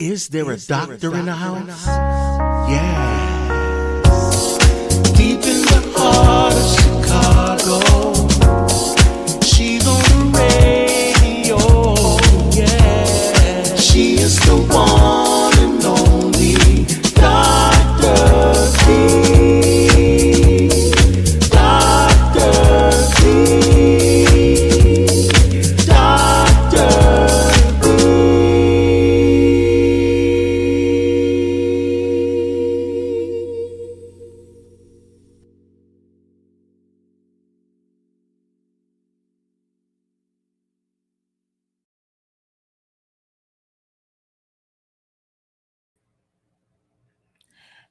Is there a doctor in the house? Yeah. Deep in the heart of Chicago, she's on the radio, yeah. She is the one and only Dr. D. Dr. D. Dr.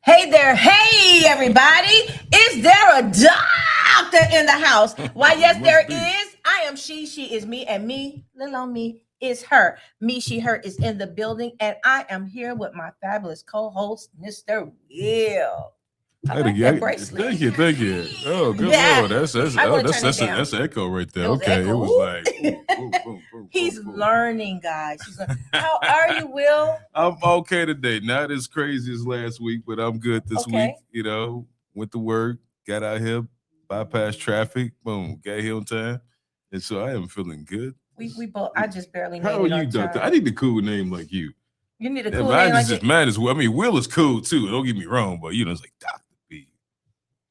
Hey there, hey everybody. Is there a doctor in the house? Why, yes, there is. I am she is me, and me, little on me, is her. Me, she, her is in the building, and I am here with my fabulous co-host, Mr. Will. I like that bracelet. Thank you. Oh, good Yeah. Lord. That's an echo right there. Okay. echo. It was like boom, boom, boom, He's boom. learning, guys. How are you, Will? I'm okay today. Not as crazy as last week, but I'm good this week. You know, went to work, got out here, bypassed traffic, boom, got here on time. And so I am feeling good. We both. I just barely. How are you, Doctor? I need a cool name like you. You need a cool name like just mine as well. I mean, Will is cool too. Don't get me wrong, but it's like Dr. B.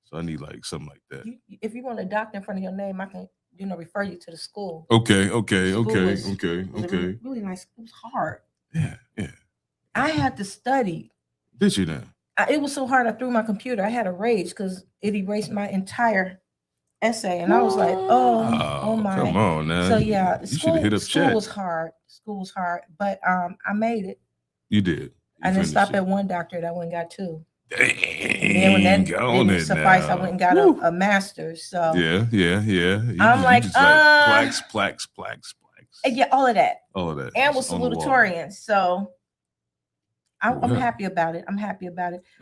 So I need like something like that. If you want a doctor in front of your name, I can, refer you to the school. Okay. Really nice. It was hard. Yeah. I had to study. Did you now? It was so hard. I threw my computer. I had a rage because it erased my entire essay, and I was like, "Oh my!" Come on now. So yeah, you should have hit up school chat. was hard. School was hard, but I made it. You did. I didn't stop at one doctorate. I went and got two. Dang, and then when that didn't suffice, I went and got a master's. So yeah. I'm like, plaques. Yeah, all of that. And was on the wall. salutatorian. So I'm happy about it.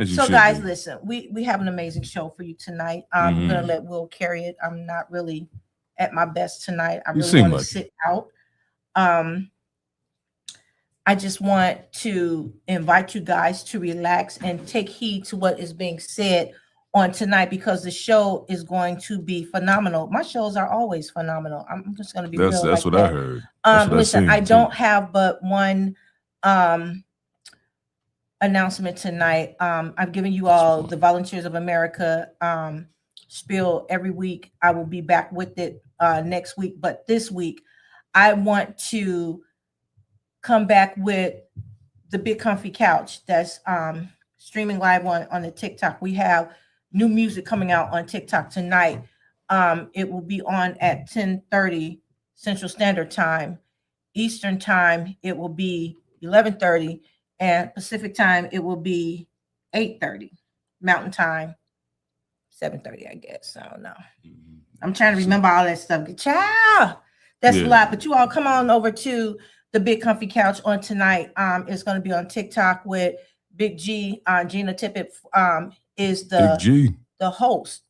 So guys, listen, we have an amazing show for you tonight. I'm gonna let Will carry it. I'm not really at my best tonight. I really want to sit out. I just want to invite you guys to relax and take heed to what is being said on tonight, because the show is going to be phenomenal. My shows are always phenomenal. I'm just going to be real. That's what I heard. Listen, I don't have but one announcement tonight. I've given you all the Volunteers of America spiel every week. I will be back with it next week, but this week I want to come back with the Big Comfy Couch that's streaming live on the TikTok. We have new music coming out on TikTok tonight. It will be on at 10:30 Central Standard Time. Eastern Time, it will be 11:30, and Pacific Time, it will be 8:30. Mountain Time, 7:30, I guess. I don't know. I'm trying to remember all that stuff. Ciao! That's a lot, but you all come on over to the Big Comfy Couch on tonight. It's going to be on TikTok with Big G. Gina Tippett is the host.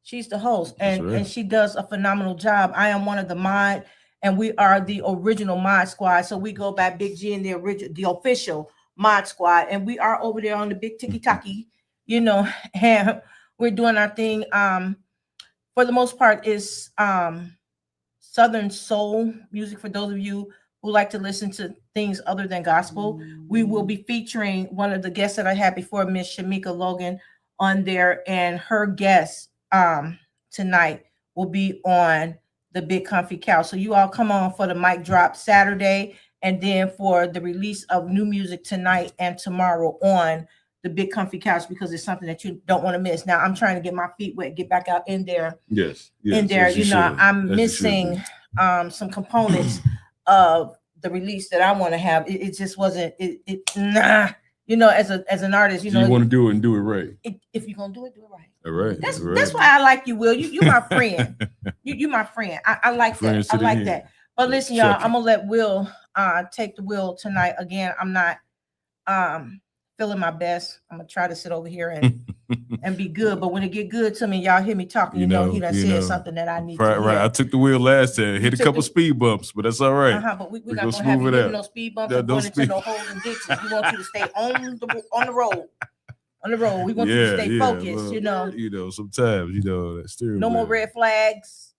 She's the host, and she does a phenomenal job. I am one of the mod, and we are the original mod squad. So we go by Big G and the official mod squad, and we are over there on the big tiki-taki, and we're doing our thing. For the most part, is Southern soul music for those of you who like to listen to things other than gospel. We will be featuring one of the guests that I had before, Miss Shamika Logan, on there, and her guest tonight will be on the Big Comfy Couch. So you all come on for the mic drop Saturday, and then for the release of new music tonight and tomorrow on the Big Comfy Couch, because it's something that you don't want to miss. Now I'm trying to get my feet wet, get back out in there. Yes. In there, I'm missing some components of the release that I want to have. It just wasn't as an artist, you want to do it and do it right. If you're gonna do it right. All right. That's why I like you, Will. You my friend. you my friend. I like that. I like that. But listen, y'all, I'm gonna let Will take the wheel tonight. Again, I'm not feeling my best. I'm gonna try to sit over here and and be good. But when it get good to me, y'all hear me talking, you know he done said something that I need to hear. Right. I took the wheel last time, hit a couple speed bumps, but that's all right. But we're not gonna have you hitting no speed bumps and going into no holes and ditches. We want you to stay on the road. On the road, we want you to stay focused. Well, sometimes that steering. No more red flags.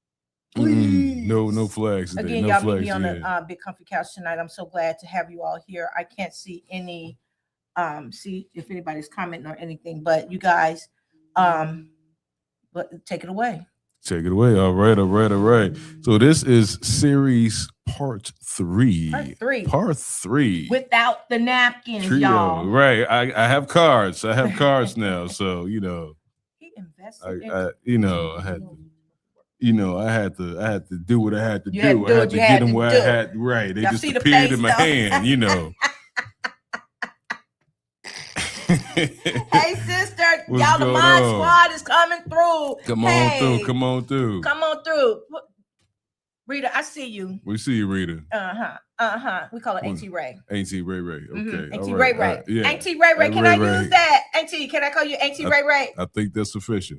No flags. Today. Again, no y'all flags meet me on the Big Comfy Couch tonight. I'm so glad to have you all here. I can't see any, see if anybody's commenting or anything, but you guys, but take it away. Take it away. All right. So this is series part 3. Part 3. Without the napkins, Trio. y'all. Right. I have cards. I have cards now. So He invested I had to do what I had to do. I had to get them where I had. Right. They just appeared in my hand, Hey, sister, y'all, the Mod Squad is coming through. Come on through. Rita, I see you. We see you, Rita. We call it Auntie Ray. Auntie Ray. Okay. Auntie Ray. Yeah. Auntie Ray. Can I use that? Auntie, can I call you Auntie Ray? I think that's official.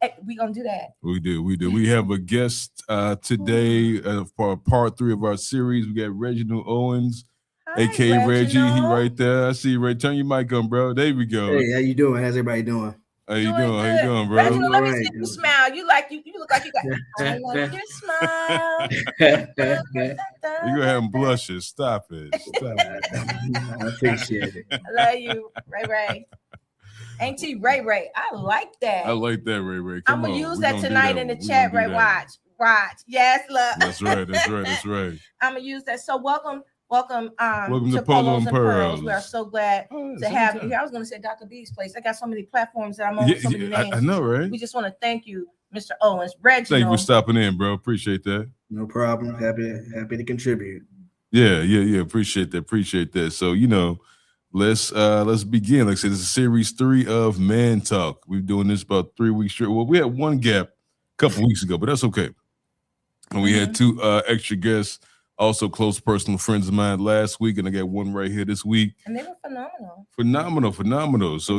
Hey, we gonna do that. We do. We have a guest today for part 3 of our series. We got Reginald Owens. Hi, aka Reggie, Reginald. he right there. I see you, Ray. Turn your mic on, bro. There we go. Hey, how you doing? How's everybody doing? How you doing, bro? Reginald, let me see you smile. You look like you got. I like your smile. You're gonna have him blushes. Stop it. I appreciate it. I love you, Ray. Auntie Ray. I like that. I like that, Ray. I'm gonna use that tonight in the chat, Ray. Watch. Yes, look. That's right. I'm gonna use that. So welcome to Polos and Pearls. We are so glad to have you here. I was going to say Dr. B's place. I got so many platforms that I'm on. So many names. I know, right? We just want to thank you, Mr. Owens. Reginald. Thank you for stopping in, bro. Appreciate that. No problem. Happy to contribute. Yeah. Appreciate that. So let's begin. Like I said, this is series 3 of Man Talk. We're doing this about 3 weeks straight. Well, we had one gap a couple weeks ago, but that's okay. And we had 2 extra guests. Also, close personal friends of mine last week, and I got one right here this week. And they were phenomenal. Phenomenal. So,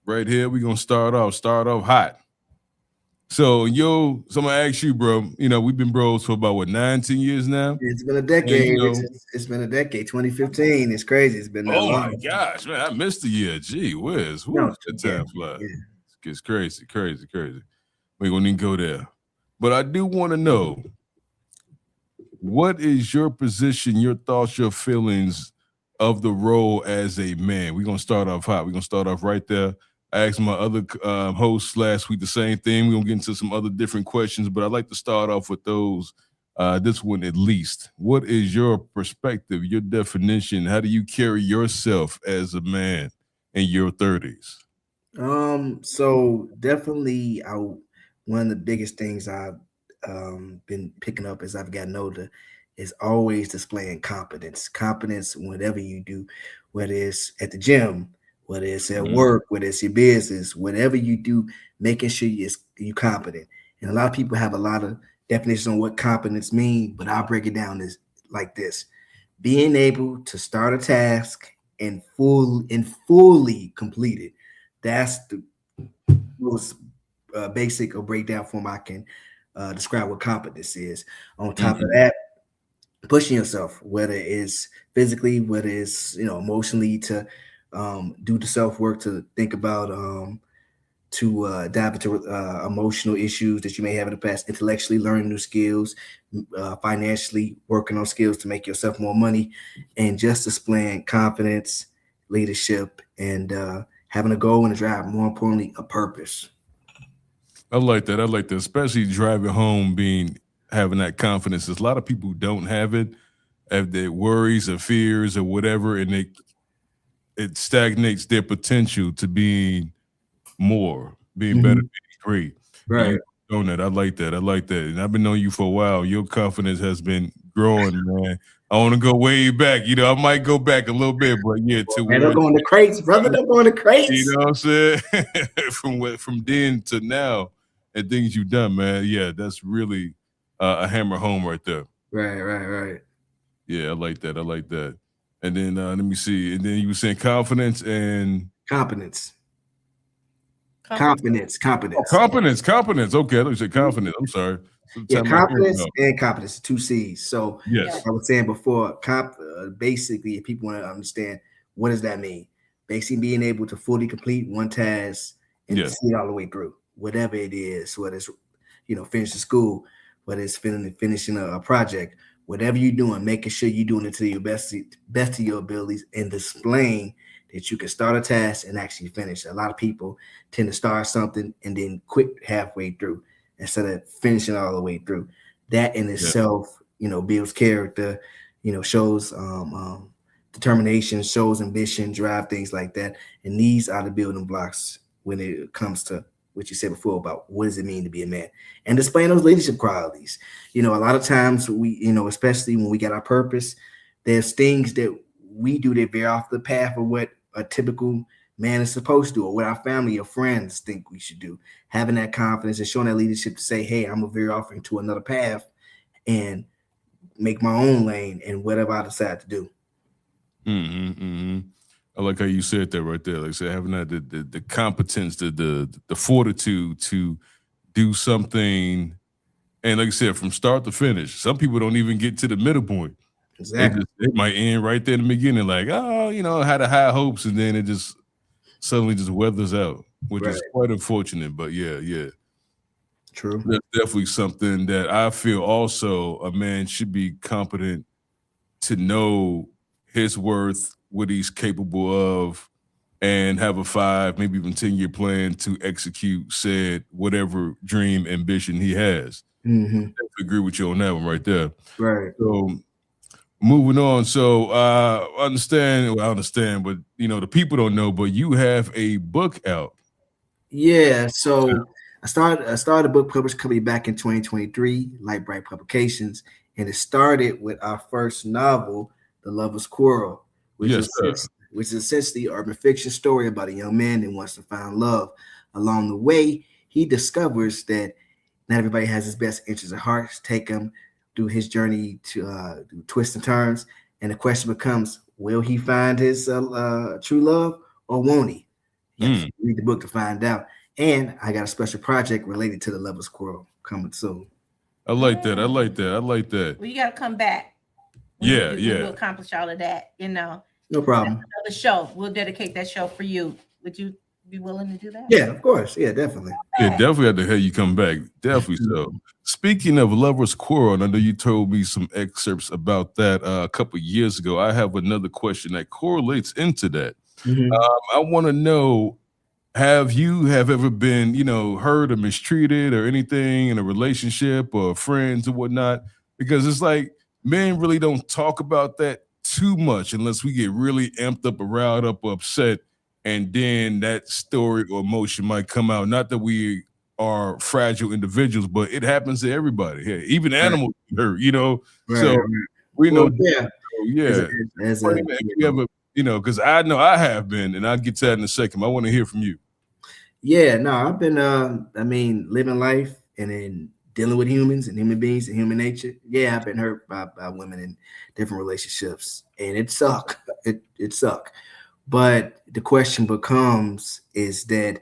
right here, we're going to start off hot. So, I'm going to ask you, bro, we've been bros for about, 9-10 years now? It's been a decade. It's been a decade. 2015. It's crazy. It's been that long. My gosh, man, I missed the year. Gee whiz. That time flies. Yeah. It's crazy. We're going to need to go there. But I do want to know, what is your position, your thoughts, your feelings of the role as a man? We're going to start off hot. We're going to start off right there. I asked my other hosts last week the same thing. We're going to get into some other different questions, but I'd like to start off with those, this one at least. What is your perspective, your definition? How do you carry yourself as a man in your 30s? So definitely one of the biggest things I've been picking up as I've gotten older is always displaying competence whatever you do, whether it's at the gym, whether it's at work, whether it's your business, whatever you do, making sure you're competent. And a lot of people have a lot of definitions on what competence means, but I'll break it down as like this: being able to start a task and fully complete it. That's the most basic or breakdown form I can describe what competence is. On top of that, pushing yourself, whether it's physically, whether it's emotionally, to do the self-work, to think about to dive into emotional issues that you may have in the past, intellectually learning new skills, financially working on skills to make yourself more money, and just displaying confidence, leadership, and having a goal and a drive, more importantly, a purpose. I like that, especially driving home, having that confidence. There's a lot of people who don't have it, have their worries or fears or whatever, and it stagnates their potential to being more, being better, being great. Right. I like that. And I've been knowing you for a while. Your confidence has been growing, man. I want to go way back. I might go back a little bit, but yeah. And they're going to crates, brother. They're going to crates. You know what I'm saying? From then to now, and things you've done, man. Yeah, that's really a hammer home right there. Right. Yeah, I like that. And then let me see. And then you were saying confidence and competence. Competence. Competence. Okay, I thought you said confidence. I'm sorry. Yeah, Sometime my hearing confidence out. and competence, 2 C's. So Yes. I was saying before, basically, if people want to understand, what does that mean? Basically, being able to fully complete one task and Yes. see it all the way through, whatever it is, whether it's finishing school, whether it's finishing a project, whatever you're doing, making sure you're doing it to your best of your abilities and displaying that you can start a task and actually finish. A lot of people tend to start something and then quit halfway through instead of finishing all the way through. That in itself, builds character, shows determination, shows ambition, drive, things like that. And these are the building blocks when it comes to what you said before about what does it mean to be a man and displaying those leadership qualities. A lot of times we, especially when we get our purpose, there's things that we do that veer off the path of what a typical man is supposed to do, or what our family or friends think we should do. Having that confidence and showing that leadership to say, hey, I'm gonna veer off into another path and make my own lane and whatever I decide to do. I like how you said that right there. Like I said, having that the competence, the fortitude to do something, and like I said, from start to finish. Some people don't even get to the middle point. Exactly. It might end right there in the beginning, like, had a high hopes, and then it just suddenly just weathers out, which is quite unfortunate. But yeah. True. That's definitely something that I feel also a man should be competent to know his worth, what he's capable of, and have a 5, maybe even 10-year plan to execute said whatever dream, ambition he has. Mm-hmm. I agree with you on that one right there. Right. So moving on. So I understand, but the people don't know, but you have a book out. Yeah. So I started a book published company back in 2023, Light Bright Publications, and it started with our first novel, The Lover's Quarrel, which is essentially an urban fiction story about a young man that wants to find love. Along the way, he discovers that not everybody has his best interests at heart. Take him through his journey to twists and turns, and the question becomes: will he find his true love, or won't he? You have to read the book to find out. And I got a special project related to The Lover's Quarrel coming soon. I like that. Well, you got to come back. We'll accomplish all of that. No problem. Another show. We'll dedicate that show for you. Would you be willing to do that? Yeah, of course. Yeah, definitely. Yeah, definitely have to have you come back. Definitely so. Speaking of Lover's Quarrel, and I know you told me some excerpts about that a couple of years ago. I have another question that correlates into that. I want to know, have you ever been, hurt or mistreated or anything in a relationship or friends or whatnot? Because it's like men really don't talk about that too much unless we get really amped up or riled up or upset, and then that story or emotion might come out. Not that we are fragile individuals, but it happens to everybody. Hey, even animals hurt, So we know. Yeah. Because I know I have been, and I'll get to that in a second. I want to hear from you. Yeah, no, I've been living life and then dealing with humans and human beings and human nature. Yeah, I've been hurt by women in different relationships, and it sucked. It sucked. But the question becomes is that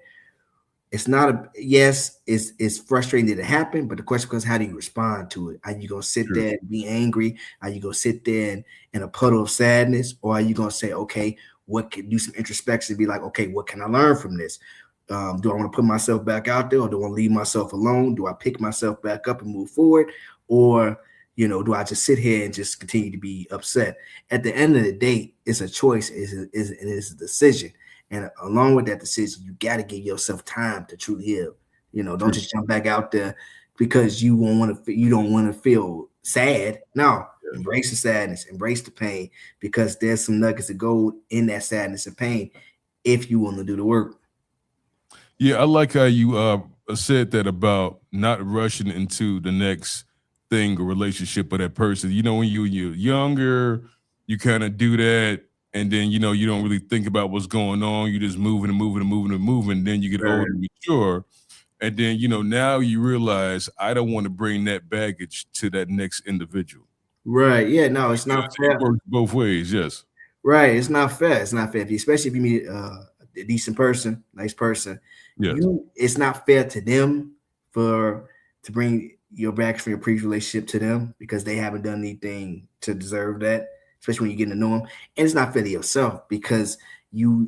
it's not it's frustrating that it happened, but the question becomes, how do you respond to it? Are you gonna sit there and be angry? Are you gonna sit there in a puddle of sadness? Or are you gonna say, okay, what can do some introspection, be like, okay, what can I learn from this? Do I want to put myself back out there, or do I want to leave myself alone? Do I pick myself back up and move forward? Or, do I just sit here and just continue to be upset? At the end of the day, it's a choice, it's a decision. And along with that decision, you got to give yourself time to truly heal. Don't just jump back out there because you don't want to feel sad. No, embrace the sadness, embrace the pain, because there's some nuggets of gold in that sadness and pain if you want to do the work. Yeah, I like how you said that about not rushing into the next thing or relationship with that person. When you're younger, you kind of do that, and then you don't really think about what's going on. You just moving and moving and moving and moving. Then you get older and mature, and then now you realize, I don't want to bring that baggage to that next individual. Right. Yeah. No, it's not fair. It works both ways. Yes. Right. It's not fair. It's not fair. Especially if you meet a a decent person, nice person, Yes. it's not fair to them to bring your back from your previous relationship to them because they haven't done anything to deserve that, especially when you're getting to know them. And it's not fair to yourself because you're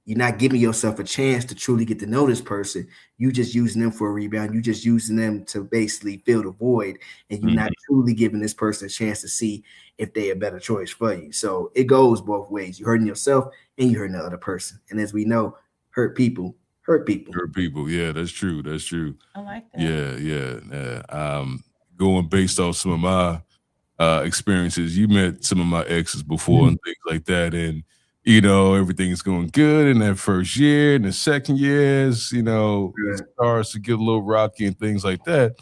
not giving yourself a chance to truly get to know this person. You just using them for a rebound. You just using them to basically fill the void, and you're not truly giving this person a chance to see if they're a better choice for you. So it goes both ways. You're hurting yourself and you're hurting the other person. And as we know, hurt people hurt people. Hurt people. Yeah, that's true. That's true. I like that. Yeah. Going based off some of my experiences, you met some of my exes before and things like that, and everything's going good in that first year, and the second year is, it starts to get a little rocky and things like that.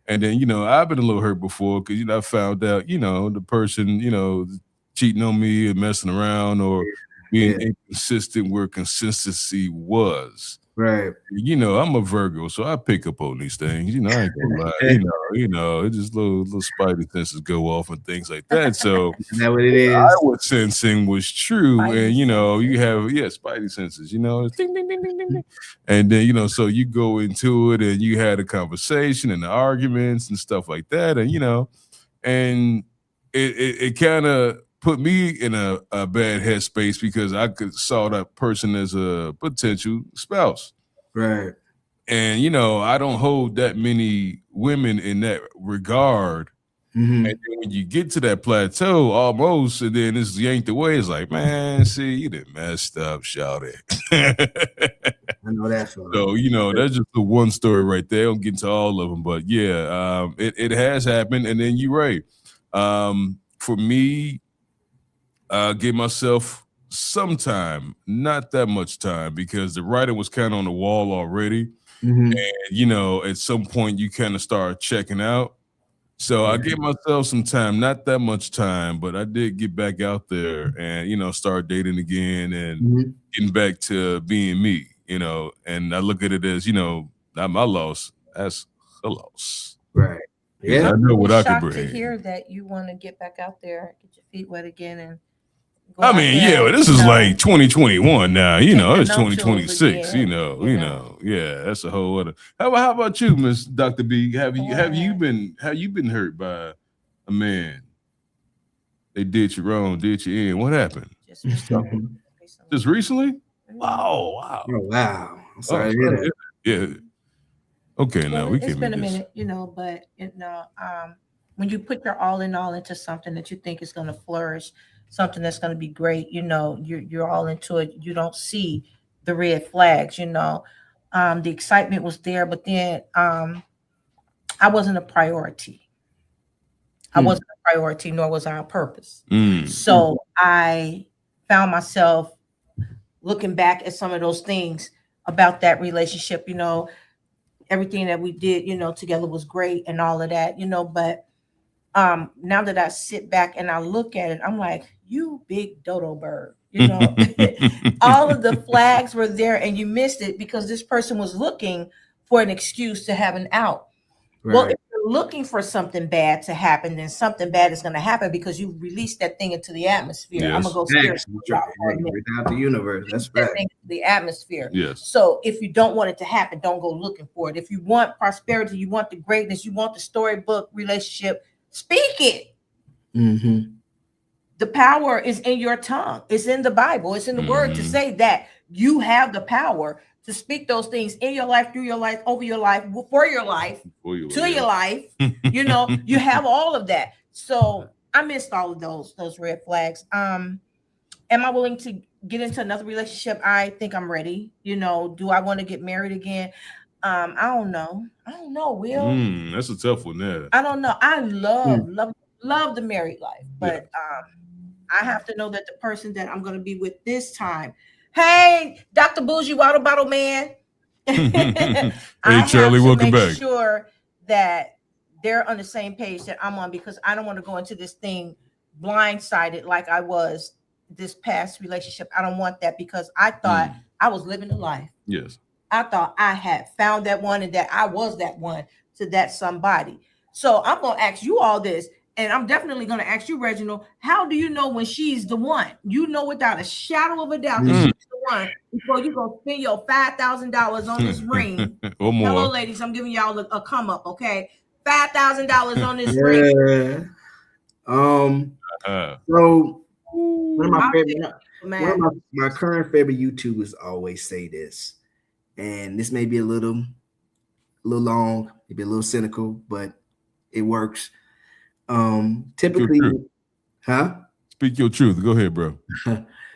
And then, I've been a little hurt before because, I found out, the person, cheating on me and messing around or being inconsistent where consistency was. Right. I'm a Virgo, so I pick up on these things. I ain't gonna lie. It just little spidey senses go off and things like that. So is that what it is? I was sensing was true, spidey and you have spidey senses. It's ding, ding, ding, ding, ding, ding. And then so you go into it and you had a conversation and the arguments and stuff like that, and and it kind of put me in a bad headspace because I saw that person as a potential spouse. Right. And, I don't hold that many women in that regard. And then when you get to that plateau almost, and then it's yanked away, it's like, man, see, you done messed up, shouty. I know that. So, that's just the one story right there. I don't get into all of them, but yeah, it has happened. And then you're right. For me, give myself some time, not that much time, because the writing was kind of on the wall already. And, at some point you kind of start checking out. So I gave myself some time, not that much time, but I did get back out there and, start dating again and getting back to being me, and I look at it as, not my loss, that's a loss. Right. Yeah. I know what I could Shocked bring. to hear that you want to get back out there, get your feet wet again, and I mean, but this is like 2021 now. It's 2026. Yeah, that's a whole other. How about you, Miss Dr. B? Have you been hurt by a man? They did you wrong, did you in? What happened? Just recently? Wow. Oh, wow. I'm sorry to hear that. Yeah. Okay, now we can. It's been a minute, but when you put your all in all into something that you think is going to flourish, something that's going to be great, you're all into it. You don't see the red flags, the excitement was there, but then I wasn't a priority. I wasn't a priority, nor was I a purpose. So I found myself looking back at some of those things about that relationship, everything that we did, together was great and all of that, but now that I sit back and I look at it, I'm like, you big dodo bird, all of the flags were there and you missed it because this person was looking for an excuse to have an out. Right. Well, if you're looking for something bad to happen, then something bad is going to happen because you released that thing into the atmosphere. Yes. I'm going to go spiritual. Without the universe. That's right. The atmosphere. Yes. So if you don't want it to happen, don't go looking for it. If you want prosperity, you want the greatness, you want the storybook relationship, speak it. The power is in your tongue. It's in the Bible. It's in the word to say that you have the power to speak those things in your life, through your life, over your life, for your life, to your life. You have all of that. So I missed all of those red flags. Am I willing to get into another relationship? I think I'm ready. Do I want to get married again? I don't know. Will. That's a tough one there. I don't know. I love the married life, but I have to know that the person that I'm going to be with this time. Hey, Dr. Bougie Water Bottle Man. Hey, Charlie, welcome back. Make sure that they're on the same page that I'm on, because I don't want to go into this thing blindsided like I was this past relationship. I don't want that, because I thought I was living a life. Yes. I thought I had found that one and that I was that one to that somebody. So I'm going to ask you all this. And I'm definitely going to ask you, Reginald, how do you know when she's the one? You know without a shadow of a doubt that she's the one before you go spend your $5,000 on this ring. Or more. Hello, ladies. I'm giving y'all a come up, okay? $5,000 on this ring. Yeah. So one of my favorite, my current favorite YouTubers always say this, and this may be a little long, maybe a little cynical, but it works. Typically, huh? Speak your truth. Go ahead, bro.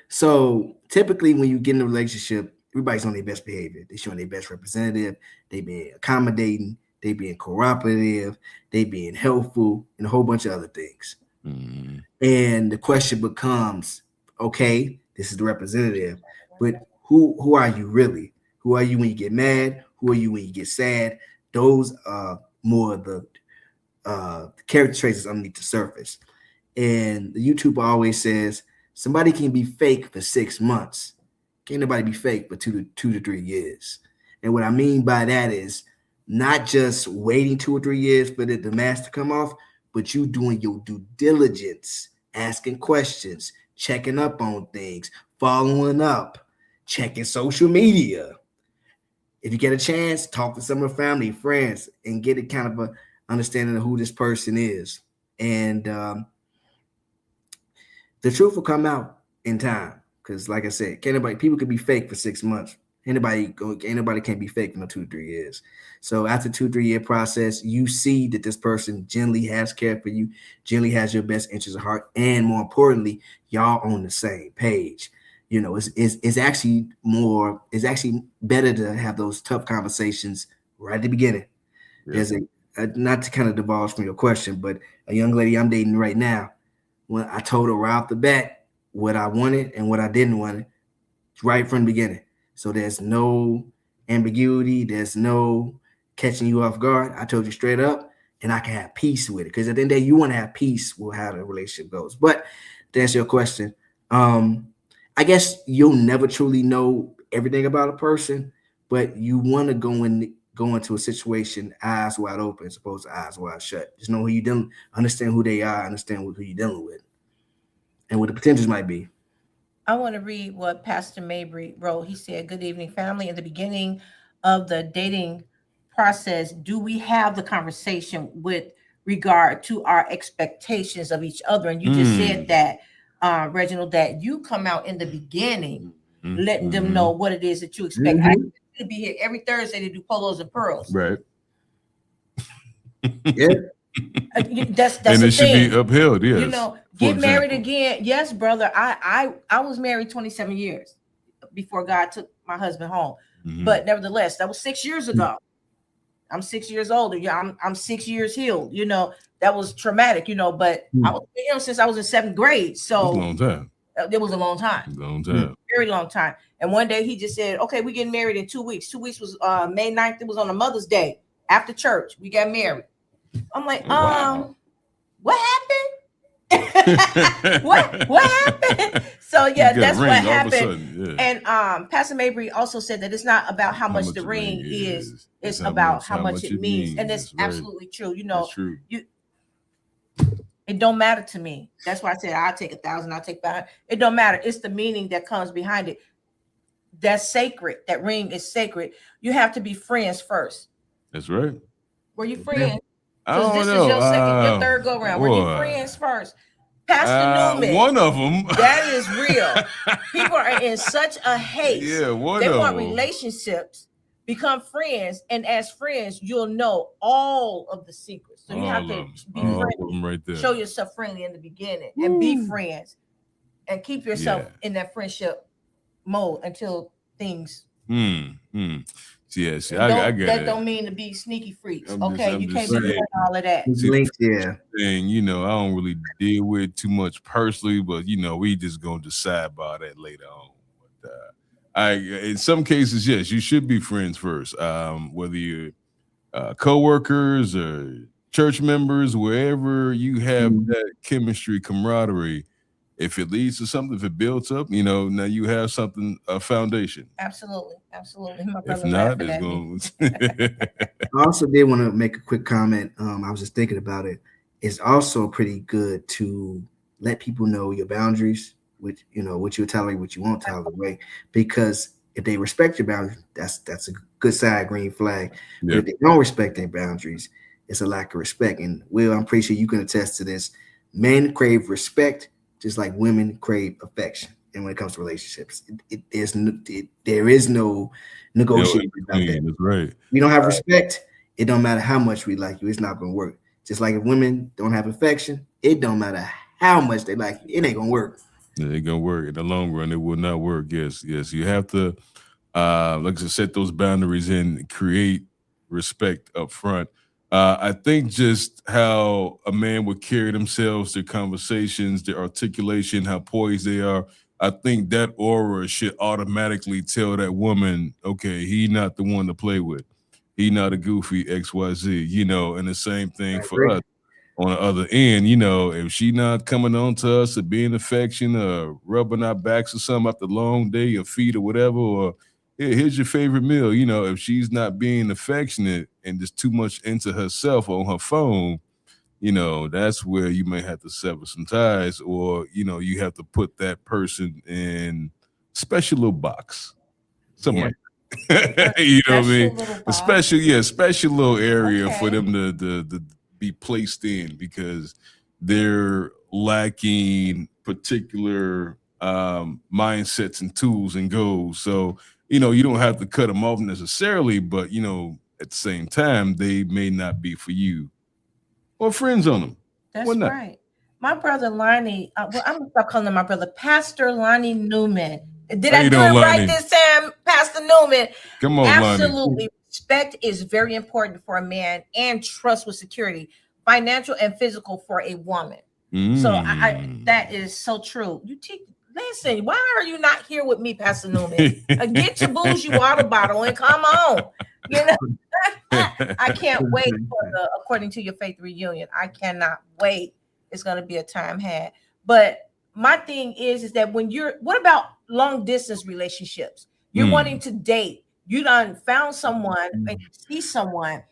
So typically, when you get in a relationship, everybody's on their best behavior. They're showing their best representative. They being accommodating. They being cooperative. They being helpful, and a whole bunch of other things. Mm. And the question becomes, okay, this is the representative, but who are you really? Who are you when you get mad? Who are you when you get sad? Those are more of the character traits underneath the surface. And the YouTuber always says somebody can be fake for 6 months. Can't nobody be fake for 2 to 3 years. And what I mean by that is not just waiting 2 or 3 years for the mask to come off, but you doing your due diligence, asking questions, checking up on things, following up, checking social media. If you get a chance, talk to some of the family, friends, and get a kind of a understanding of who this person is. And the truth will come out in time. Because like I said, people could be fake for 6 months. Anybody can't be fake for no 2 to 3 years. So after 2 to 3 year process, you see that this person generally has care for you, generally has your best interests at heart, and more importantly, y'all on the same page. You know, it's actually better to have those tough conversations right at the beginning. Yeah. There's not to kind of divulge from your question, but a young lady I'm dating right now, when I told her right off the bat what I wanted and what I didn't want, right from the beginning. So there's no ambiguity. There's no catching you off guard. I told you straight up, and I can have peace with it. Because at the end of the day, you want to have peace with how the relationship goes. But to answer your question, I guess you'll never truly know everything about a person, but you want to go into a situation eyes wide open as opposed to eyes wide shut. Just know who you're dealing, understand who they are, understand who you're dealing with, and what the potentials might be. I want to read what Pastor Mabry wrote. He said, "Good evening, family. In the beginning of the dating process, do we have the conversation with regard to our expectations of each other?" And you just said that, Reginald, that you come out in the beginning, letting them know what it is that you expect. I to be here every Thursday to do Polos and Pearls. Right. Yeah. That's and it should be upheld. Yes. You know, get married again. Yes, brother. I was married 27 years before God took my husband home. But nevertheless, that was 6 years ago. I'm 6 years older. Yeah, I'm 6 years healed. You know, that was traumatic. You know, but I was with him since I was in 7th grade. So it was a long time. It was a long time. Long time. Very long time. And one day he just said, "Okay, we're getting married in 2 weeks." 2 weeks was May 9th. It was on a Mother's Day after church. We got married. I'm like, wow. What happened? what happened? So yeah, that's what happened. Yeah. And Pastor Mabry also said that it's not about how much the ring is, it's about how much it means. And it's absolutely true. You know, it don't matter to me. That's why I said I'll take 1,000, I'll take 500. It don't matter. It's the meaning that comes behind it. That's sacred. That ring is sacred. You have to be friends first. That's right. Were you friends? Because this is your your third go round. Were you friends first? Pastor Newman. One of them. That is real. People are in such a haste. Yeah, they want relationships, become friends, and as friends, you'll know all of the secrets. So you have to be friendly. Right there. Show yourself friendly in the beginning and be friends, and keep yourself in that friendship mode until things. Yes, I get that it. Don't mean to be sneaky freaks. You can't be doing all of that. And you know, I don't really deal with too much personally, but you know, we just gonna decide about that later on. But in some cases, yes, you should be friends first. Whether you're co-workers or church members, wherever you have that chemistry, camaraderie. If it leads to something, if it builds up, you know, now you have something, a foundation. Absolutely. If not, it's going I also did want to make a quick comment. I was just thinking about it. It's also pretty good to let people know your boundaries, what you tolerate, what you won't tolerate. Because if they respect your boundaries, that's a good side green flag. But Yeah. if they don't respect their boundaries, it's a lack of respect. And Will, I'm pretty sure you can attest to this. Men crave respect just like women crave affection. And when it comes to relationships, there is no negotiation about that. That's right. We don't have respect. It don't matter how much we like you. It's not going to work. Just like if women don't have affection, it don't matter how much they like you. It ain't going to work. It ain't gonna work in the long run. It will not work. Yes, yes. You have to, like I said, set those boundaries and create respect up front. I think just how a man would carry themselves, their conversations, their articulation, how poised they are. I think that aura should automatically tell that woman, okay, he not the one to play with. He not a goofy XYZ, and the same thing I for agree. us on the other end, if she not coming on to us or being affectionate or rubbing our backs or something after a long day or feet or whatever, or here's your favorite meal, if she's not being affectionate and just too much into herself on her phone, that's where you may have to sever some ties or, you have to put that person in special little box, something Yeah. like you know what I mean? Special little A special, box. special little area for Okay. them to be placed in because they're lacking particular mindsets and tools and goals. So, you don't have to cut them off necessarily, but at the same time, they may not be for you or friends on them. Why That's not? right. My brother Lonnie, well, I'm gonna stop calling him my brother, Pastor Lonnie Newman. Did How I you do doing, it right Lonnie? this time, Pastor Newman? Come on, Lonnie. Absolutely. Respect is very important for a man and trust with security, financial and physical for a woman. So that is so true. Listen, why are you not here with me, Pastor Newman? Get your bougie water bottle and come on. You know, I can't wait for the According to Your Faith reunion. I cannot wait. It's going to be a time had. But my thing is that what about long distance relationships? You're wanting to date. You done found someone and you see someone.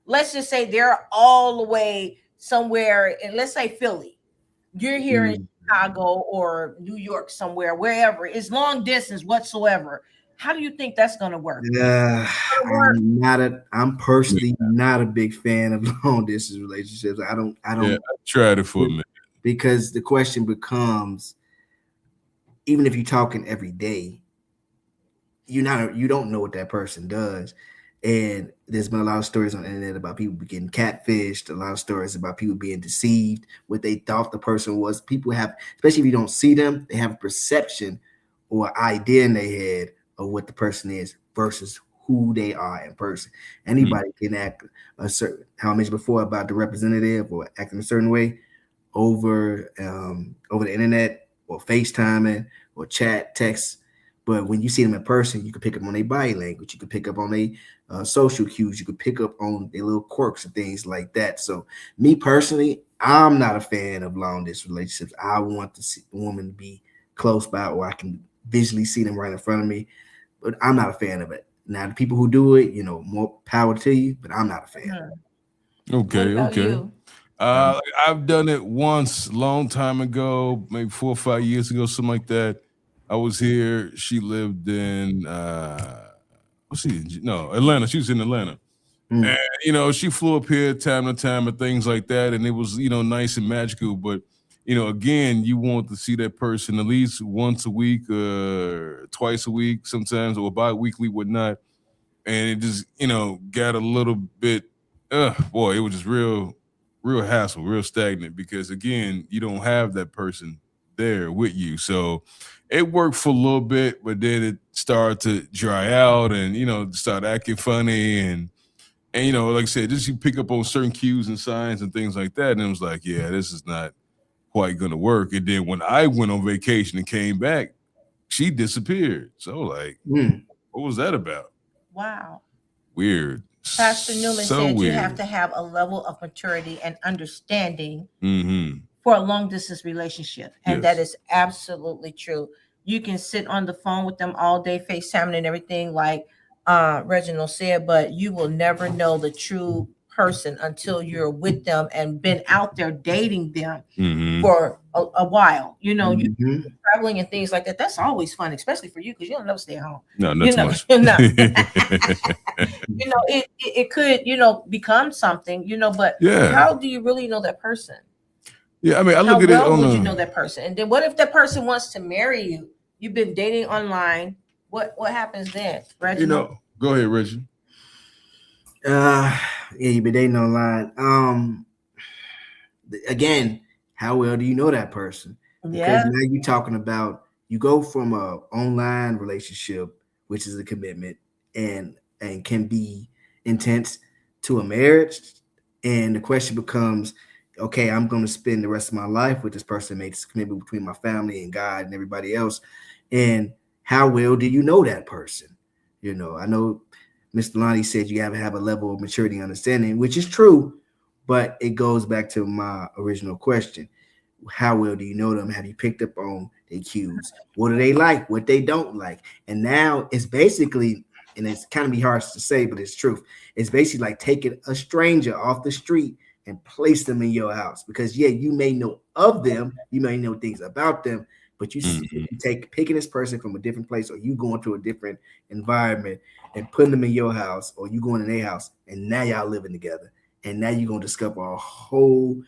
Let's just say they're all the way somewhere in, let's say, Philly. You're here in Chicago or New York somewhere, wherever. It's long distance whatsoever. How do you think that's going to work? Yeah, Work. I'm personally not a big fan of long distance relationships. I don't I tried it for a minute. because the question becomes, even if you're talking every day, you don't know what that person does. And there's been a lot of stories on the internet about people getting catfished, a lot of stories about people being deceived, what they thought the person was. People have, especially if you don't see them, they have a perception or idea in their head of what the person is versus who they are in person. Anybody can act a certain, how I mentioned before about the representative or acting a certain way over the internet or FaceTiming or chat, text. But when you see them in person, you can pick up on their body language. You can pick up on their social cues. You can pick up on their little quirks and things like that. So me personally, I'm not a fan of long distance relationships. I want to see the woman be close by or I can visually see them right in front of me. But I'm not a fan of it. Now, the people who do it, more power to you, but I'm not a fan. Okay, What about okay. you? I've done it once, long time ago, maybe 4 or 5 years ago, something like that. I was here. She lived in Atlanta. She was in Atlanta. And she flew up here time to time and things like that. And it was, nice and magical. But, again, you want to see that person at least once a week, twice a week, sometimes, or bi-weekly, whatnot. And it just, got a little bit, boy, it was just real hassle, real stagnant because again, you don't have that person there with you. So it worked for a little bit, but then it started to dry out and start acting funny and like I said, just you pick up on certain cues and signs and things like that. And it was like, yeah, this is not quite gonna work. And then when I went on vacation and came back, she disappeared. So like, what was that about? Wow. Weird. Pastor Newman So said you weird. have to have a level of maturity and understanding Mm-hmm. for a long distance relationship. And that Yes. is absolutely true. You can sit on the phone with them all day, FaceTiming and everything, like Reginald said, but you will never know the true person until you're with them and been out there dating them Mhm. for a while. You know, you Mhm. traveling and things like that. That's always fun, especially for you because you don't never stay at home. No, not You too know, much. no. You know, it could, you know, become something, you know, but Yeah. how do you really know that person? Yeah, I mean, I How look at it well on would a, you know that person? And then what if that person wants to marry you? You've been dating online. What happens then, Reginald? you know, go ahead, Reggie. Yeah, you've been dating online. Again, how well do you know that person? Because Yeah. now you're talking about you go from a online relationship, which is a commitment and can be intense, to a marriage, and the question becomes, okay, I'm going to spend the rest of my life with this person, make this commitment between my family and God and everybody else, and how well do you know that person? You know, I know Mr. Lonnie said you have to have a level of maturity and understanding, which is true, but it goes back to my original question. How well do you know them? Have you picked up on their cues? What do they like? What they don't like? And now it's basically, and it's kind of be harsh to say, but it's truth. It's basically like taking a stranger off the street and place them in your house. Because yeah, you may know of them, you may know things about them, but you Mhm. take picking this person from a different place, or you going to a different environment and putting them in your house, or you going in their house, and now y'all living together, and now you're gonna discover a whole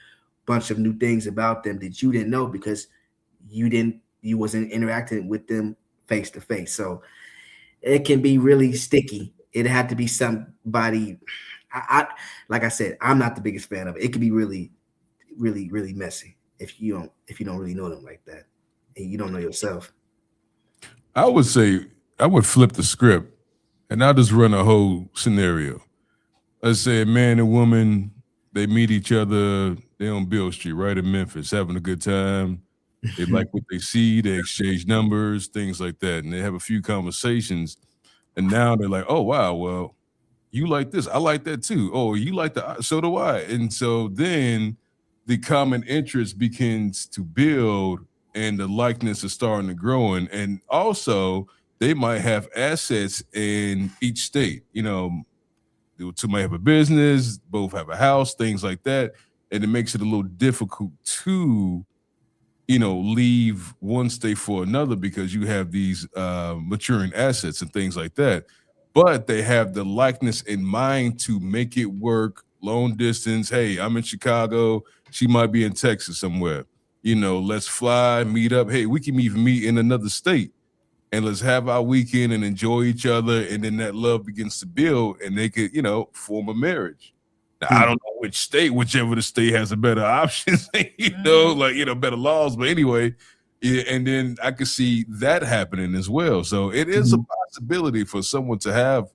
bunch of new things about them that you didn't know because you wasn't interacting with them face to face. So it can be really sticky. It had to be somebody. I like I said, I'm not the biggest fan of it. It could be really, really, really messy if you don't really know them like that, and you don't know yourself. I would say I would flip the script and I'll just run a whole scenario. Let's say a man and woman, they meet each other, they on Bill Street, right in Memphis, having a good time. They like what they see, they exchange numbers, things like that. And they have a few conversations. And now they're like, oh wow, well, you like this. I like that too. Oh, you like the so do I. And so then the common interest begins to build and the likeness is starting to grow. And also they might have assets in each state. You know, the two might have a business, both have a house, things like that. And it makes it a little difficult to, you know, leave one state for another because you have these maturing assets and things like that. But they have the likeness in mind to make it work long distance. Hey, I'm in Chicago. She might be in Texas somewhere. You know, let's fly, meet up. Hey, we can even meet in another state and let's have our weekend and enjoy each other. And then that love begins to build and they could, you know, form a marriage. Now, I don't know which state, whichever the state has a better options, you know, like, you know, better laws. But anyway, yeah, and then I could see that happening as well. So it is a possibility for someone to have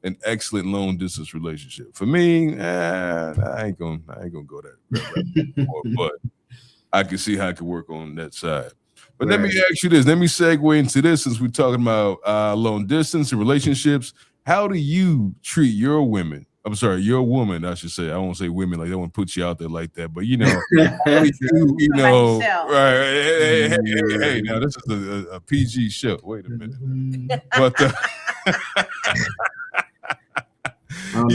an excellent long distance relationship. For me, I ain't gonna go that, but I can see how I could work on that side. But let me Right. ask you this. Let me segue into this since we're talking about long distance and relationships. How do you treat your women? I'm sorry, your woman, I should say. I won't say women like that one put you out there like that. But you know, how do you know, yourself. right? Hey, now this is a PG show. Wait a minute. But you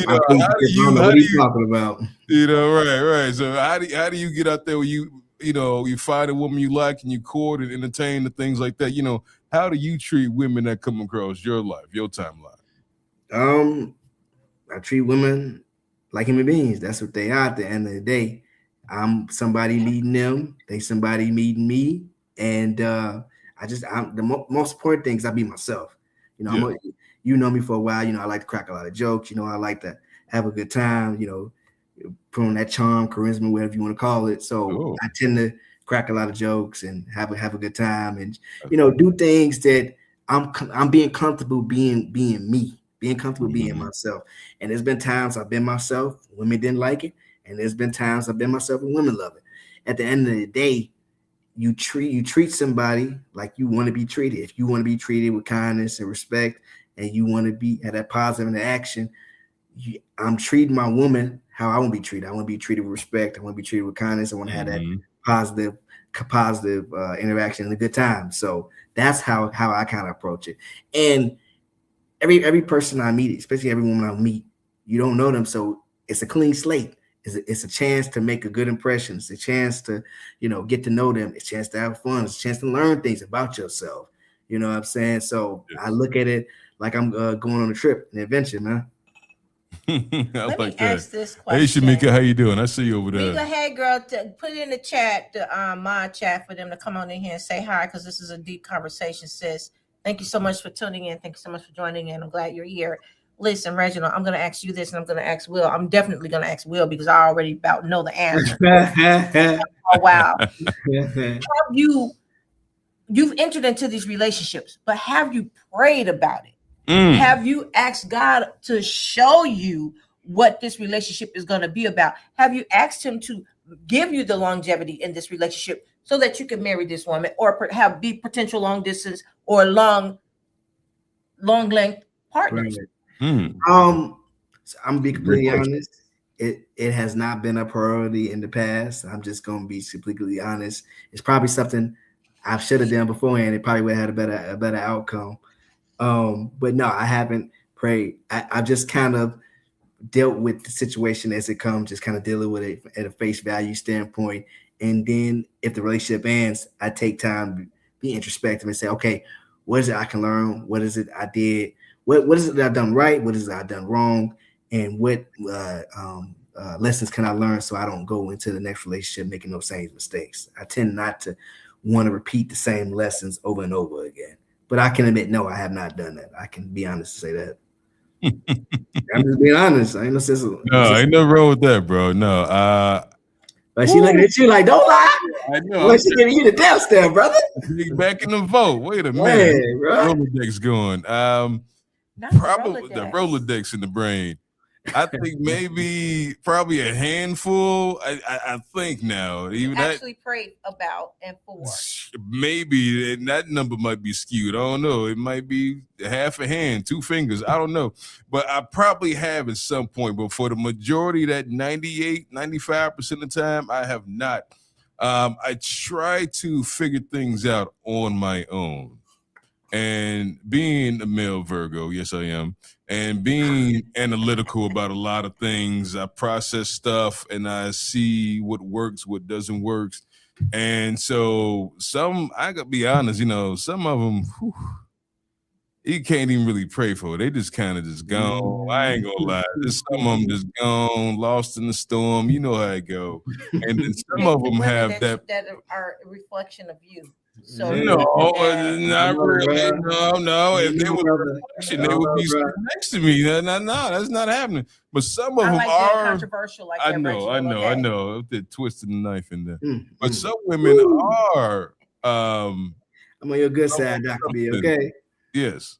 know, how do what are you you talking about? you know, right. So how do you get out there where you know you find a woman you like and you court and entertain the things like that? You know, how do you treat women that come across your life, your timeline? I treat women like human beings. That's what they are at the end of the day. I'm somebody meeting them, they somebody meeting me, and I'm the most important thing is I be myself. You know, Yeah. you know me for a while. You know, I like to crack a lot of jokes. You know, I like to have a good time. You know, put on that charm, charisma, whatever you want to call it. So Oh. I tend to crack a lot of jokes and have a good time, and you know, do things that I'm being comfortable being me, being comfortable being myself. And there's been times I've been myself, women didn't like it, and there's been times I've been myself and women love it. At the end of the day, you treat somebody like you want to be treated. If you want to be treated with kindness and respect, and you want to be have that positive interaction, I'm treating my woman how I want to be treated. I want to be treated with respect. I want to be treated with kindness. I want to have that positive interaction and a good time. So that's how I kind of approach it. And every person I meet, especially every woman I meet, you don't know them. So it's a clean slate. It's a chance to make a good impression. It's a chance to, get to know them. It's a chance to have fun. It's a chance to learn things about yourself. You know what I'm saying? So I look at it like I'm going on a trip, an adventure, man. Let me ask this Hey, question. Shamika, how you doing? I see you over there. Mika, hey girl, put it in the chat, the mod chat, for them to come on in here and say hi, because this is a deep conversation, sis. Thank you so much for tuning in. Thank you so much for joining in. I'm glad you're here. Listen, Reginald, I'm going to ask you this, and I'm going to ask Will. I'm definitely going to ask Will because I already about know the answer. Oh wow. Have you've entered into these relationships, but have you prayed about it? Have you asked God to show you what this relationship is going to be about? Have you asked him to give you the longevity in this relationship so that you can marry this woman, or have be potential long distance or long length partners? Right. So I'm gonna be completely honest. It has not been a priority in the past. I'm just gonna be completely honest. It's probably something I should have done beforehand. It probably would have had a better outcome. But no, I haven't prayed. I just kind of dealt with the situation as it comes, just kind of dealing with it at a face value standpoint. And then if the relationship ends, I take time to be introspective and say, okay, what is it I can learn? What is it I did? What is it that I've done right? What is it I've done wrong? And what lessons can I learn so I don't go into the next relationship making those same mistakes? I tend not to want to repeat the same lessons over and over again. But I can admit, no, I have not done that. I can be honest to say that. I'm just being honest. I ain't no sense. No, ain't no wrong with that, bro. No. But she looking at you like, don't lie. I know. Well, she giving you the death stare, brother. Back in the vote. Wait a minute. Rolodex going. Probably the Rolodex in the brain. I think probably a handful. I think now. Even actually prayed about and for. Maybe, and that number might be skewed. I don't know. It might be half a hand, 2 fingers. I don't know. But I probably have at some point. But for the majority, that 98, 95% of the time, I have not. I try to figure things out on my own. And being a male Virgo, yes, I am, and being analytical about a lot of things, I process stuff and I see what works, what doesn't work. And so I gotta be honest, some of them, you can't even really pray for. They just kind of just gone. I ain't gonna lie. Some of them just gone, lost in the storm. You know how it go. And then some of them have that are a reflection of you. So no, not really. No. If they were a reflection, they would be next to me. No, that's not happening. But some of them are controversial. Like I know. They're twisting the knife in there. But some women are. I'm on your good side, Dr. B. Okay. Yes.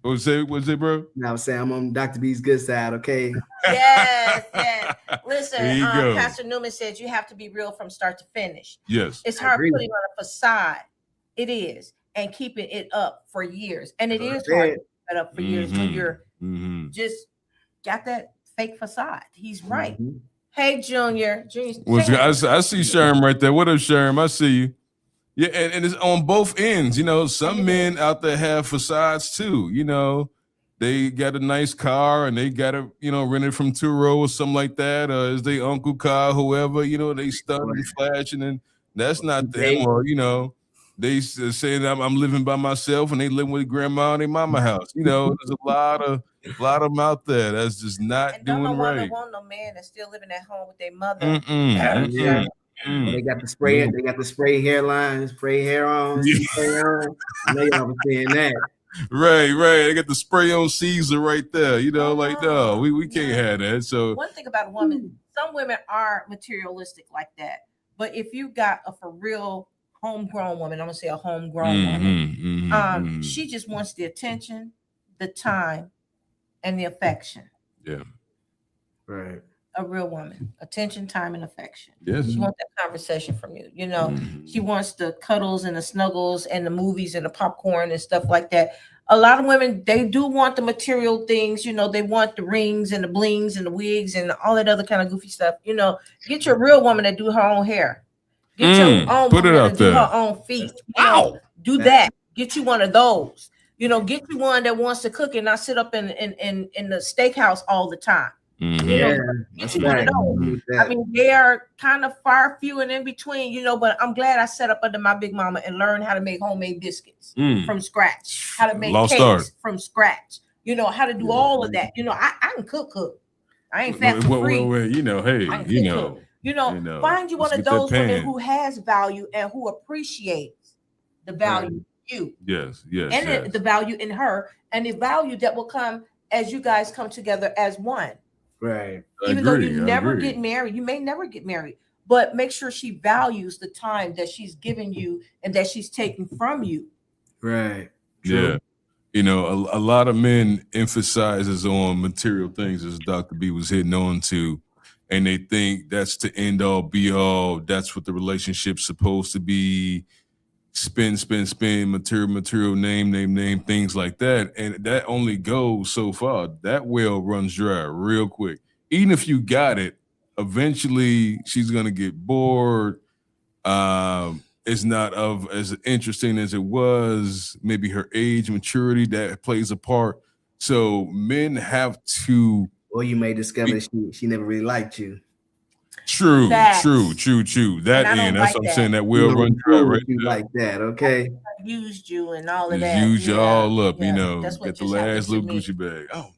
What's it, bro? Now I'm saying I'm on Dr. B's good side. Okay. Yes. Listen, Pastor Newman says you have to be real from start to finish. Yes. It's hard putting on a facade. It is, and keeping it up for years. And it is hard to keep it up for years when you're just got that fake facade. He's right. Hey, Junior. I see Sherm right there. What up, Sherm? I see you. Yeah, and it's on both ends. Some men out there have facades too. They got a nice car and they got it, rented from Turo or something like that, or is they uncle car, whoever. They stunting and flashing, and that's not them. Or they saying I'm living by myself and they live with grandma in their mama house. There's a lot of them out there that's just not doing right. Don't want no man that's still living at home with their mother. They got the spray. They got the spray hairline, spray hair on. Spray on. I know y'all been saying that. Right. They got the spray on Caesar right there. No, we can't have that. So one thing about a woman, some women are materialistic like that. But if you got a for real homegrown woman, I'm gonna say a homegrown woman, she just wants the attention, the time, and the affection. Yeah. Right. A real woman, attention, time, and affection. Yes. She wants that conversation from you. She wants the cuddles and the snuggles and the movies and the popcorn and stuff like that. A lot of women, they do want the material things. They want the rings and the blings and the wigs and all that other kind of goofy stuff. Get your real woman that do her own hair. Get your own woman that do her own feet. Do that. Get you one of those. Get you one that wants to cook and not sit up in the steakhouse all the time. You know, Yeah, that's one of right. those. I mean, they are kind of far few and in between, you know, but I'm glad I set up under my big mama and learned how to make homemade biscuits from scratch, how to make Lost cakes art. from scratch, you know, how to do all of that. You know, I can cook. I ain't fat for free. Well, you know, hey, I can you cook. know, You know, find you let's one of get that those women pan. who has value and who appreciates the value in you Yes, and the value in her and the value that will come as you guys come together as one. Right. Even though you never get married, you may never get married, but make sure she values the time that she's giving you and that she's taking from you. Right. Yeah. True. You know, a lot of men emphasizes on material things, as Dr. B was hitting on to, and they think that's the end all be all. That's what the relationship's supposed to be. Spin, material, name, things like that. And that only goes so far. That well runs dry real quick. Even if you got it, eventually she's gonna get bored. It's not of as interesting as it was. Maybe her age, maturity, that plays a part. So men have to. Or you may discover that she never really liked you. True. Facts. True. That And I don't end. That's like what I'm that. saying. That will run dry right You there. like that, okay? Used you and all of Just that. use you all up, Yeah, you know. that's what Get the just happened last to little me. Gucci bag. Oh,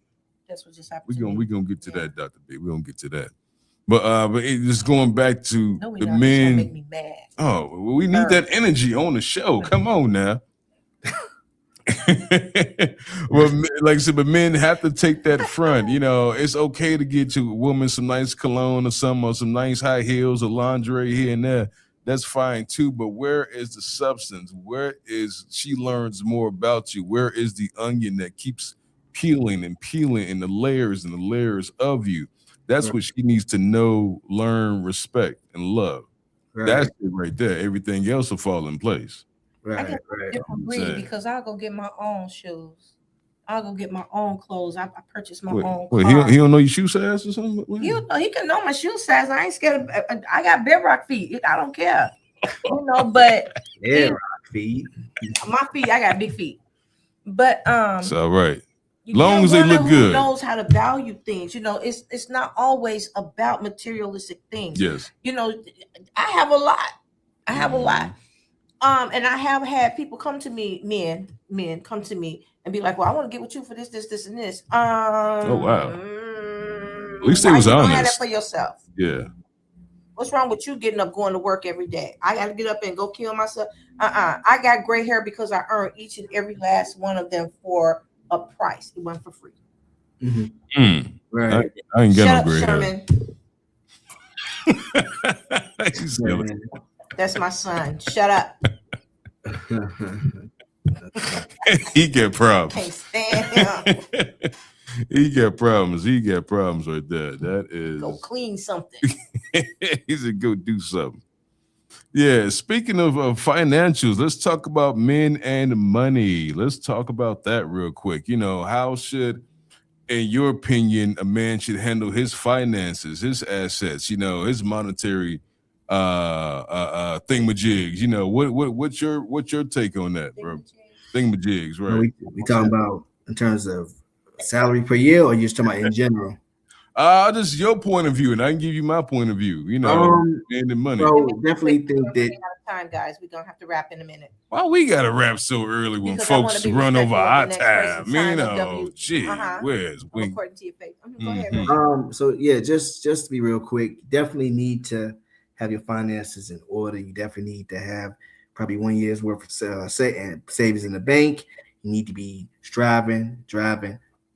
That's what just happened. we gonna get to that, Dr. B. We're gonna get to that. But just going back to No, we the not. It's gonna make men. me mad. Oh, well, we need that energy on the show. Come on now. Well, like I said, but men have to take that front. You know, it's okay to get to a woman some nice cologne or some nice high heels or lingerie here and there. That's fine too. But where is the substance? Where is she learns more about you? Where is the onion that keeps peeling and the layers of you? That's what she needs to know, learn, respect, and love. Right. That's it right there. Everything else will fall in place. Right. Different breed because I'll go get my own shoes. I'll go get my own clothes. I purchased my own car. He don't know your shoe size or something? He can know my shoe size. I ain't scared of, I got bedrock feet. I don't care. You know, but bedrock feet. My feet, I got big feet. But it's all right. Long as they look good. Knows how to value things. You know, it's not always about materialistic things. Yes. You know, I have a lot. And I have had people come to me, men come to me and be like, "Well, I want to get with you for this, and this." Oh wow! At least they was honest. Have that for yourself. Yeah. What's wrong with you getting up, going to work every day? I got to get up and go kill myself. I got gray hair because I earned each and every last one of them for a price. It wasn't for free. Mm-hmm. Right. I ain't got no gray hair. Sherman. That's my son. Shut up. He get problems. Can't stand him. He got problems right there. That is go clean something. He said go do something. Yeah, speaking of financials, let's talk about men and money. Let's talk about that real quick. You know, how should, in your opinion, a man should handle his finances, his assets, you know, his monetary thingamajigs? You know, what's your take on that, bro? Thingamajigs, right? We talking about in terms of salary per year, or you just talking about in general? This is your point of view, and I can give you my point of view. You know, and the money. So definitely think that. Time, guys, we're gonna have to wrap in a minute. Why we gotta wrap so early when folks run over our time? You know, gee, where's we? According to your faith. Go ahead. So yeah, just to be real quick, you definitely need to have your finances in order. You definitely need to have probably 1 year's worth of savings in the bank. You need to be driving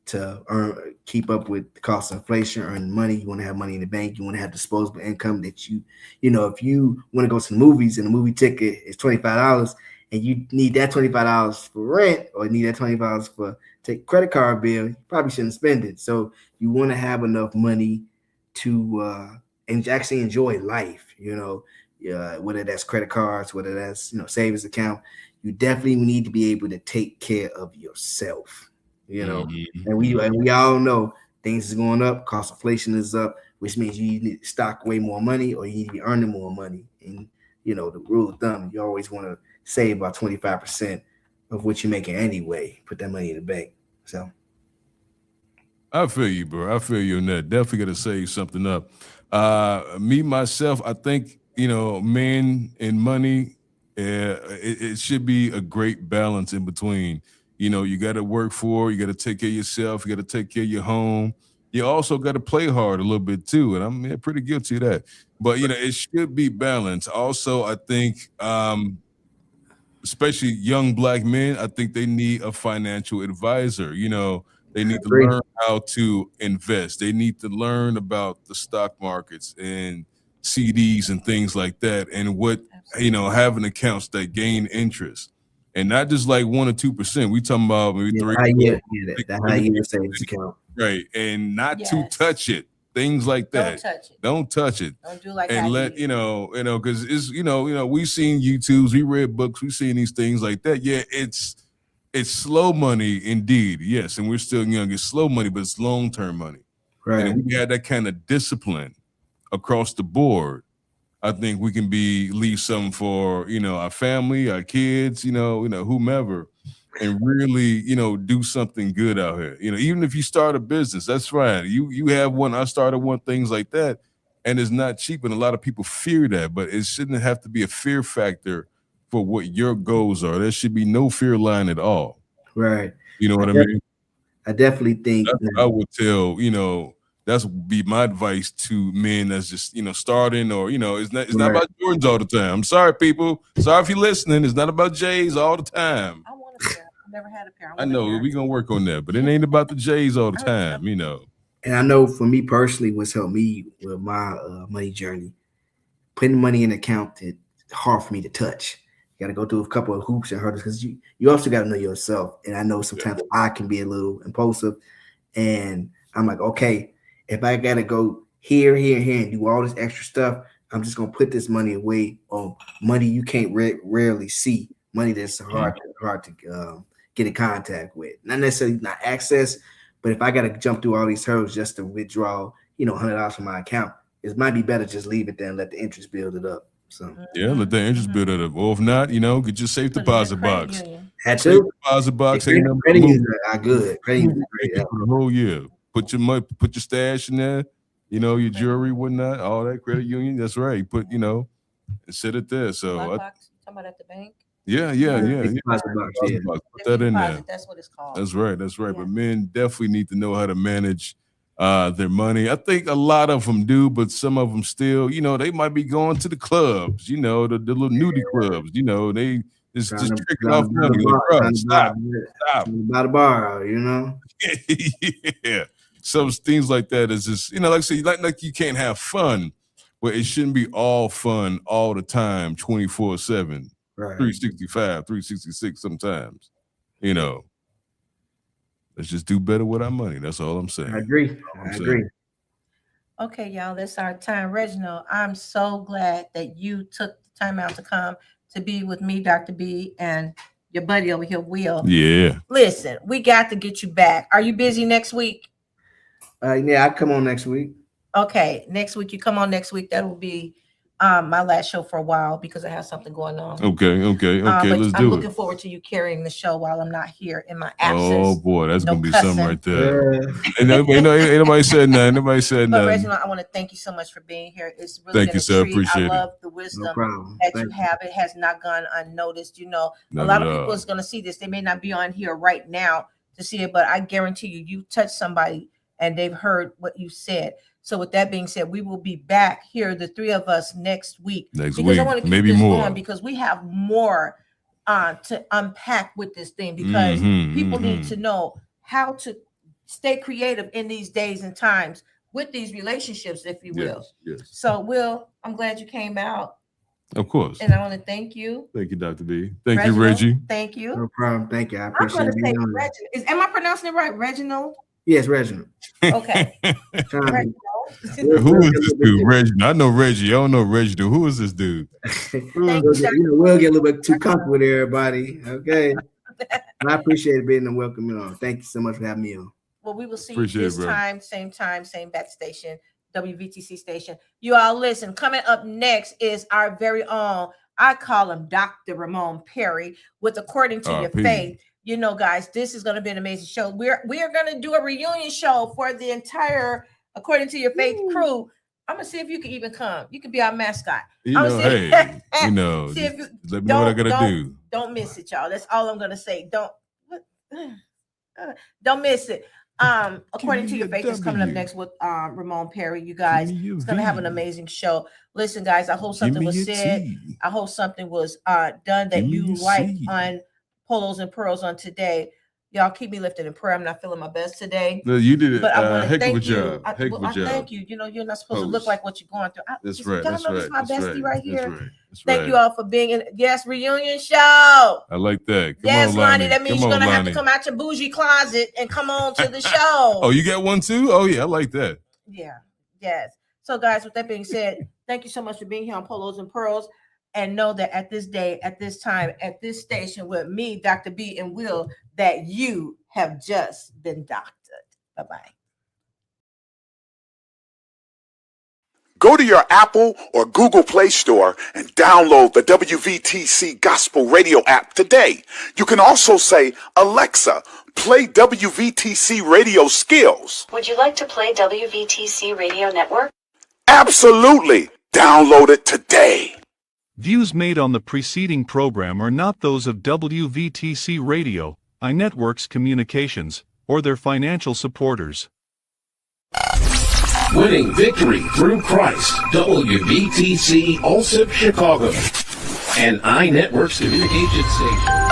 to keep up with the cost of inflation, earn money. You want to have money in the bank. You want to have disposable income that you know, if you want to go to the movies and the movie ticket is $25 and you need that $25 for rent or need that $25 for take credit card bill, you probably shouldn't spend it. So you want to have enough money to and actually enjoy life, you know, whether that's credit cards, whether that's, you know, savings account. You definitely need to be able to take care of yourself. You know, and we all know things is going up, cost of inflation is up, which means you need to stock way more money or you need to be earning more money. And, you know, the rule of thumb, you always want to save about 25% of what you're making anyway. Put that money in the bank. So. I feel you, bro. I feel you on that. Definitely got to save something up. Me myself, I think men and money. It should be a great balance in between. You got to work for. You got to take care of yourself. You got to take care of your home. You also got to play hard a little bit too, and I'm pretty guilty of that. But it should be balanced. Also, I think especially young black men, I think they need a financial advisor. They I need to agree. learn how to invest. They need to learn about the stock markets and CDs and things like that, and what having accounts that gain interest, and not just like 1 or 2%. We talking about maybe Yeah, three, high four, yield, yeah, six, that high seven, yield savings account. right, and not to Yes. touch it. Things like Don't that. touch it. Don't touch it. Don't do like I And let did. because it's we've seen YouTubes, we read books, we've seen these things like that. Yeah, it's slow money indeed, yes, and we're still young. It's slow money, but it's long term money. And if Right. we had that kind of discipline across the board, I think we can leave something for our family, our kids, whomever, and really do something good out here. Even if you start a business, that's fine. You have one. I started one, things like that, and it's not cheap, and a lot of people fear that, but it shouldn't have to be a fear factor for what your goals are. There should be no fear line at all. Right. You know I, what I def- mean? I definitely think That's what I would tell, that's would be my advice to men that's just, starting, or, it's not right. about Jordans all the time. I'm sorry, people. Sorry if you're listening. It's not about J's all the time. I want a pair. I've never had a pair. I know we're gonna work on that, but it ain't about the J's all the time, And I know for me personally, what's helped me with my money journey, putting money in an account that's hard for me to touch. You got to go through a couple of hoops and hurdles because you also got to know yourself. And I know sometimes I can be a little impulsive, and I'm like, okay, if I got to go here, here, here, and do all this extra stuff, I'm just gonna put this money away on money you can't rarely see, money that's hard to get in contact with. Not necessarily not access, but if I got to jump through all these hurdles just to withdraw, $100 from my account, it might be better just leave it there and let the interest build it up. So yeah, let that interest build it up. Or if not, get your safe Put it in a deposit credit box. union. had Safe to. deposit box ain't Credit nothing credit but unions moving. are good. Credit unions are great. For the whole year. Put your money, put your stash in there, your jewelry, whatnot, all that credit union. That's right. Put, and sit it there. So Lockbox. Talking about at the bank. yeah. Safe deposit box, yeah. Deposit box. Put that in there. Deposit, that's what it's called. That's right. That's right. Yeah. But men definitely need to know how to manage their money. I think a lot of them do, but some of them still, they might be going to the clubs, the little nudie clubs, they just tricking off money. Like, bro, stop. By the bar, Yeah. Some things like that is just, like I say, like you can't have fun, but it shouldn't be all fun all the time, 24/7, Right. 365, 366 sometimes. Let's just do better with our money. That's all I'm saying. I agree. I agree. Okay, y'all, that's our time. Reginald, I'm so glad that you took the time out to come to be with me, Dr. B, and your buddy over here, Will. Yeah. Listen, we got to get you back. Are you busy next week? Yeah, I come on next week. Okay, next week. You come on next week. That will be my last show for a while because I have something going on. Okay. But Let's I'm do looking it. forward to you carrying the show while I'm not here in my absence. Oh boy, that's No gonna be cussing. something right there. Ain't nobody said nothing. Nobody said But nothing. Reginald, I want to thank you so much for being here. It's really Thank been you, a sir. treat. Appreciate I it. love the No wisdom problem. that Thank you have. It has not gone unnoticed. A Not lot at of people all. is going to see this. They may not be on here right now to see it, but I guarantee you touched somebody and they've heard what you said. So with that being said, we will be back here, the three of us, next week. Because I want to keep maybe this more. going because we have more to unpack with this thing because people need to know how to stay creative in these days and times with these relationships, if you will. Yes. So, Will, I'm glad you came out. Of course. And I want to thank you. Thank you, Dr. B. Thank Reginald, you, Reggie. Thank you. No problem. Thank you. I I'm going appreciate to say being on there. Reginald. Am I pronouncing it right? Reginald? Yes, Reginald. Okay. Trying Who is this dude? Reggie. I know Reggie. I don't know Reggie. Who is this dude? we'll get a little bit too comfortable with everybody. Okay. I appreciate it being and welcoming on. Thank you so much for having me on. Well, we will see Appreciate you it, this bro. time, same bat station, WVTC station. You all listen. Coming up next is our very own, I call him Dr. Ramon Perry, with According to Your RP. Faith. you know, guys, this is going to be an amazing show. We are going to do a reunion show for the entire According to Your Faith crew. I'm gonna see if you can even come. You can be our mascot. You know, hey, you know, see if you, let me know what I gotta do. Don't miss it, y'all. That's all I'm gonna say. Don't miss it. According to Your Faith is coming up next with Ramon Perry. You guys, it's gonna have an amazing show. Listen, guys, I hope something was said. I hope something was done that you like on Polos and Pearls on today. Y'all keep me lifted in prayer. I'm not feeling my best today. No, you did it. But I want to thank you. Job. I thank you. You know, you're not supposed to look like what you're going through. That's right. Y'all that's know right. this is my that's bestie right. right here. That's right. That's Thank right. you all for being in. Yes, reunion show. I like that. Come yes, on, Lonnie. That means you're gonna have to Lonnie. come out your bougie closet and come on to the show. Oh, you got one too? Oh yeah, I like that. Yeah. Yes. So, guys, with that being said, thank you so much for being here on Polos and Pearls. And know that at this day, at this time, at this station with me, Dr. B and Will, that you have just been doctored. Bye-bye. Go to your Apple or Google Play Store and download the WVTC Gospel Radio app today. You can also say, Alexa, play WVTC Radio Skills. Would you like to play WVTC Radio Network? Absolutely. Download it today. Views made on the preceding program are not those of WVTC Radio, iNetworks Communications, or their financial supporters. Winning victory through Christ. WVTC Allsip Chicago. An iNetworks communication station.